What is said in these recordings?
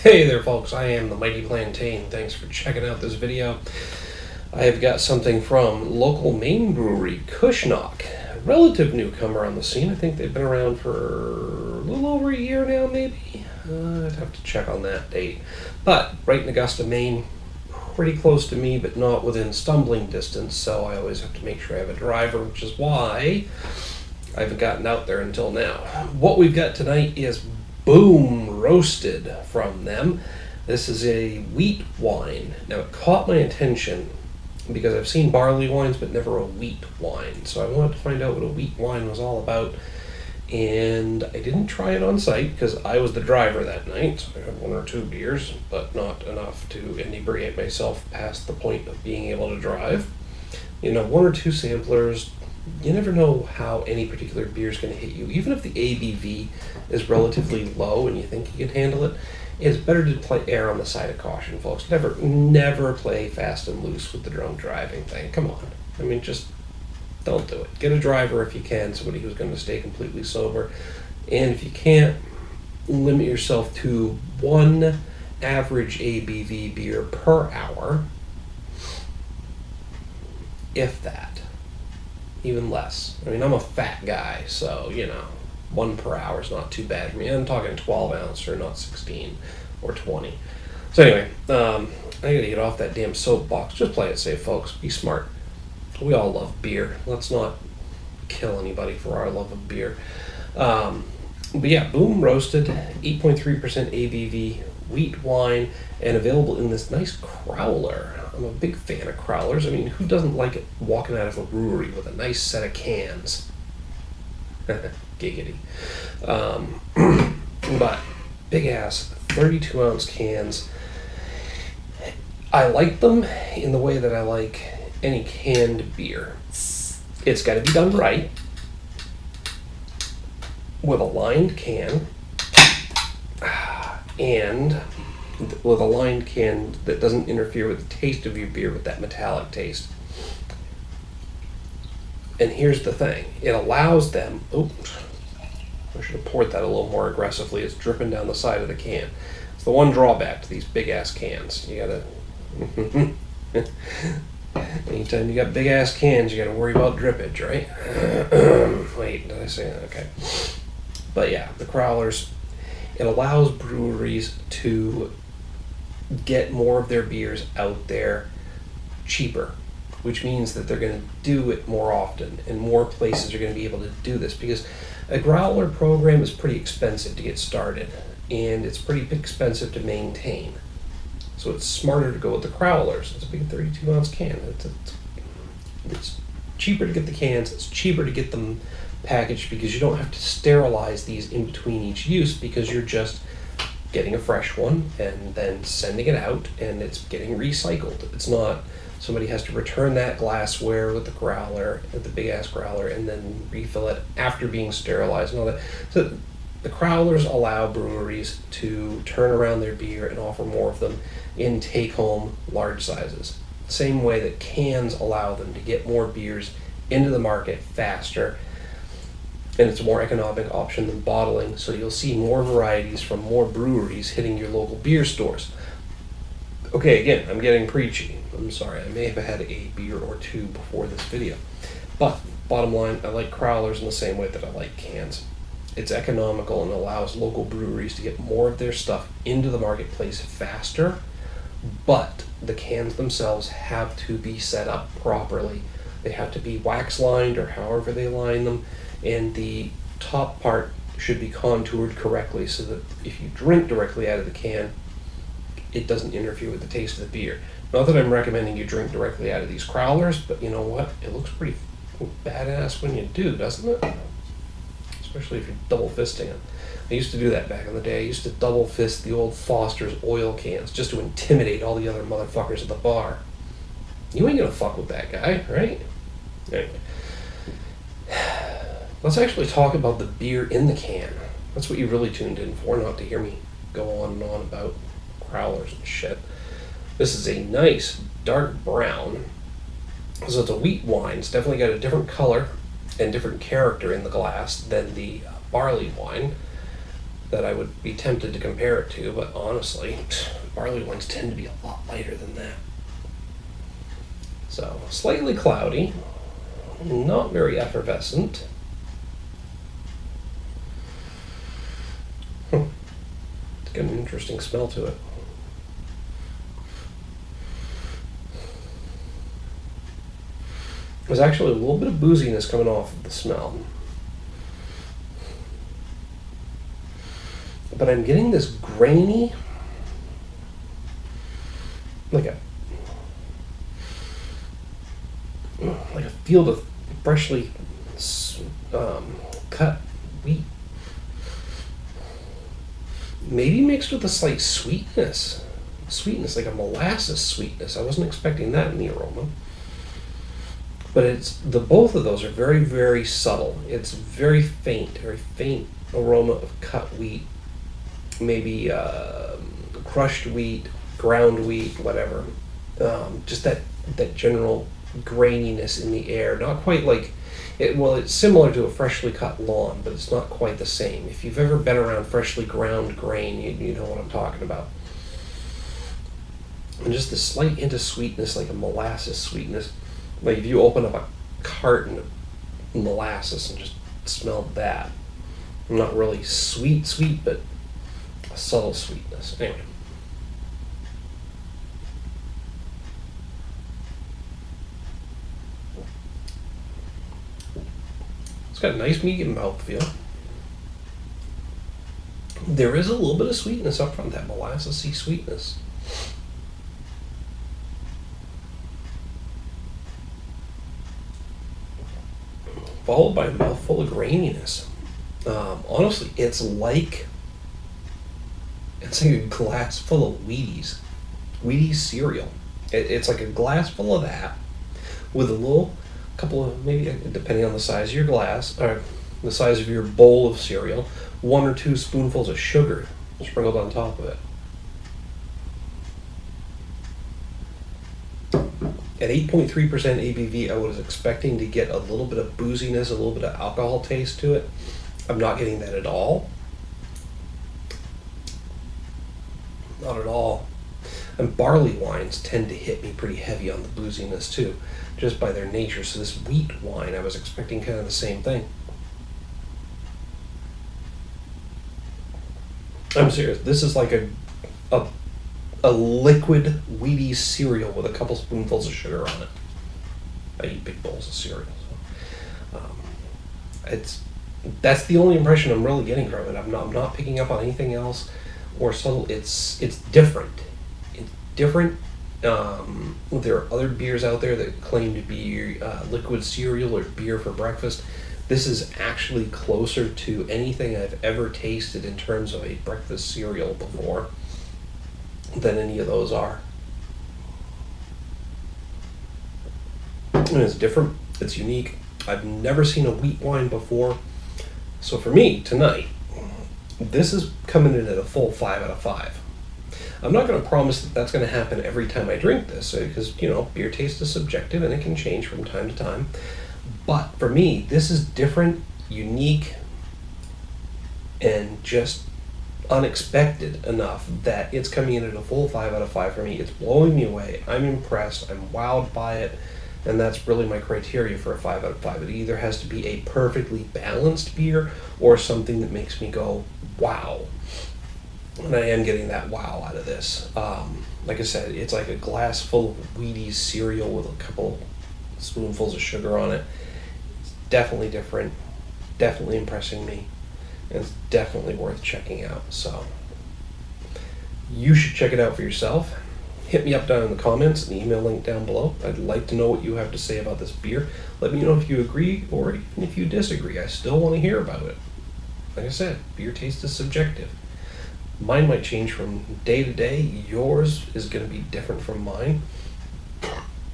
Hey there folks, I am the Mighty Plantain. Thanks for checking out this video. I have got something from local Maine brewery, Cushnoc. A relative newcomer on the scene. I think they've been around for a little over a year now, maybe. I'd have to check on that date. But right in Augusta, Maine, pretty close to me, but not within stumbling distance, so I always have to make sure I have a driver, which is why I haven't gotten out there until now. What we've got tonight is Boom Roasted from them. This is a wheat wine. Now it caught my attention because I've seen barley wines but never a wheat wine. So I wanted to find out what a wheat wine was all about. And I didn't try it on site because I was the driver that night. So I had one or two beers, but not enough to inebriate myself past the point of being able to drive. You know, one or two samplers. You never know how any particular beer is going to hit you. Even if the ABV is relatively low and you think you can handle it, it's better to play err on the side of caution, folks. Never play fast and loose with the drunk driving thing. Come on. I mean, just don't do it. Get a driver if you can, somebody who's going to stay completely sober. And if you can't, limit yourself to one average ABV beer per hour, if that. Even less. I mean, I'm a fat guy, so, you know, 1 per hour is not too bad for me. I'm talking 12 ounce or not 16 or 20. So anyway, I gotta get off that damn soapbox. Just play it safe, folks. Be smart. We all love beer. Let's not kill anybody for our love of beer. But yeah, Boom Roasted, 8.3% ABV, wheat wine, and available in this nice crowler. I'm a big fan of crowlers. I mean, who doesn't like it walking out of a brewery with a nice set of cans? Giggity. But big ass 32 ounce cans. I like them in the way that I like any canned beer. It's got to be done right with a lined can and with a lined can that doesn't interfere with the taste of your beer with that metallic taste. And here's the thing. It allows them... Oops. I should have poured that a little more aggressively. It's dripping down the side of the can. It's the one drawback to these big-ass cans. You gotta... Anytime you got big-ass cans, you gotta worry about drippage, right? Wait, did I say that? Okay. But yeah, the crowlers... It allows breweries to get more of their beers out there cheaper, which means that they're going to do it more often, and more places are going to be able to do this, because a growler program is pretty expensive to get started, and it's pretty expensive to maintain. So it's smarter to go with the crowlers. It's a big 32 ounce can. It's cheaper to get the cans, it's cheaper to get them packaged because you don't have to sterilize these in between each use, because you're just getting a fresh one and then sending it out and it's getting recycled. It's not somebody has to return that glassware with the growler, with the big ass growler, and then refill it after being sterilized and all that. So the crowlers allow breweries to turn around their beer and offer more of them in take-home large sizes. Same way that cans allow them to get more beers into the market faster, and it's a more economic option than bottling, so you'll see more varieties from more breweries hitting your local beer stores. Okay, again, I'm getting preachy. I'm sorry, I may have had a beer or two before this video. But, bottom line, I like crowlers in the same way that I like cans. It's economical and allows local breweries to get more of their stuff into the marketplace faster, but the cans themselves have to be set up properly. They have to be wax lined or however they line them, and the top part should be contoured correctly so that if you drink directly out of the can, it doesn't interfere with the taste of the beer. Not that I'm recommending you drink directly out of these crowlers, but you know what? It looks pretty badass when you do, doesn't it? Especially if you're double fisting it. I used to do that back in the day. I used to double fist the old Foster's oil cans just to intimidate all the other motherfuckers at the bar. You ain't gonna fuck with that guy, right? Anyway. Let's actually talk about the beer in the can. That's what you really tuned in for, not to hear me go on and on about crowlers and shit. This is a nice dark brown. So it's a wheat wine. It's definitely got a different color and different character in the glass than the barley wine. that I would be tempted to compare it to, but honestly, barley wines tend to be a lot lighter than that. So, slightly cloudy, not very effervescent. It's got an interesting smell to it. There's actually a little bit of booziness coming off of the smell. But I'm getting this grainy, like a field of freshly cut wheat. Maybe mixed with a slight sweetness. Sweetness, like a molasses sweetness. I wasn't expecting that in the aroma. But both of those are very, very subtle. It's very faint aroma of cut wheat. Maybe crushed wheat, ground wheat, whatever. Just that general graininess in the air. Not quite like it. Well, it's similar to a freshly cut lawn, but it's not quite the same. If you've ever been around freshly ground grain, you know what I'm talking about. And just the slight hint of sweetness, like a molasses sweetness. Like if you open up a carton of molasses and just smell that. Not really sweet, but a subtle sweetness. Anyway. It's got a nice medium mouthfeel. There is a little bit of sweetness up front, that molassesy sweetness. Followed by a mouthful of graininess. Honestly, it's like a glass full of Wheaties cereal. It's like a glass full of that with a couple of, maybe depending on the size of your glass, or the size of your bowl of cereal, 1 or 2 spoonfuls of sugar sprinkled on top of it. At 8.3% ABV, I was expecting to get a little bit of booziness, a little bit of alcohol taste to it. I'm not getting that at all. Not at all. And barley wines tend to hit me pretty heavy on the booziness too, just by their nature. So this wheat wine, I was expecting kind of the same thing. I'm serious. This is like a liquid Wheaties cereal with a couple spoonfuls of sugar on it. I eat big bowls of cereal. So, that's the only impression I'm really getting from it. I'm not picking up on anything else or subtle. It's different. It's different. There are other beers out there that claim to be liquid cereal or beer for breakfast. This is actually closer to anything I've ever tasted in terms of a breakfast cereal before than any of those are. And it's different, it's unique. I've never seen a wheat wine before. So for me, tonight, this is coming in at a full 5 out of 5. I'm not going to promise that that's going to happen every time I drink this, because, beer taste is subjective and it can change from time to time. But for me, this is different, unique, and just unexpected enough that it's coming in at a full 5 out of 5 for me. It's blowing me away. I'm impressed. I'm wowed by it. And that's really my criteria for a 5 out of 5. It either has to be a perfectly balanced beer or something that makes me go, wow. And I am getting that wow out of this. Like I said, it's like a glass full of Wheaties cereal with a couple spoonfuls of sugar on it. It's definitely different. Definitely impressing me. And it's definitely worth checking out. So you should check it out for yourself. Hit me up down in the comments, an email link down below. I'd like to know what you have to say about this beer. Let me know if you agree or even if you disagree. I still want to hear about it. Like I said, beer taste is subjective. Mine might change from day to day. Yours is going to be different from mine.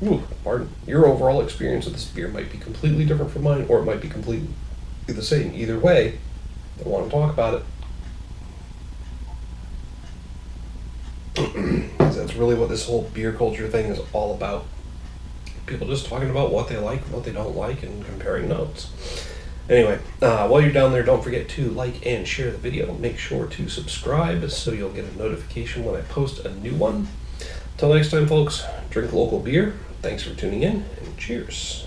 Ooh, pardon. Your overall experience of this beer might be completely different from mine, or it might be completely the same. Either way, I want to talk about it. That's really what this whole beer culture thing is all about. People just talking about what they like, what they don't like, and comparing notes. Anyway, while you're down there, don't forget to like and share the video. Make sure to subscribe so you'll get a notification when I post a new one. Till next time, folks, drink local beer. Thanks for tuning in, and cheers.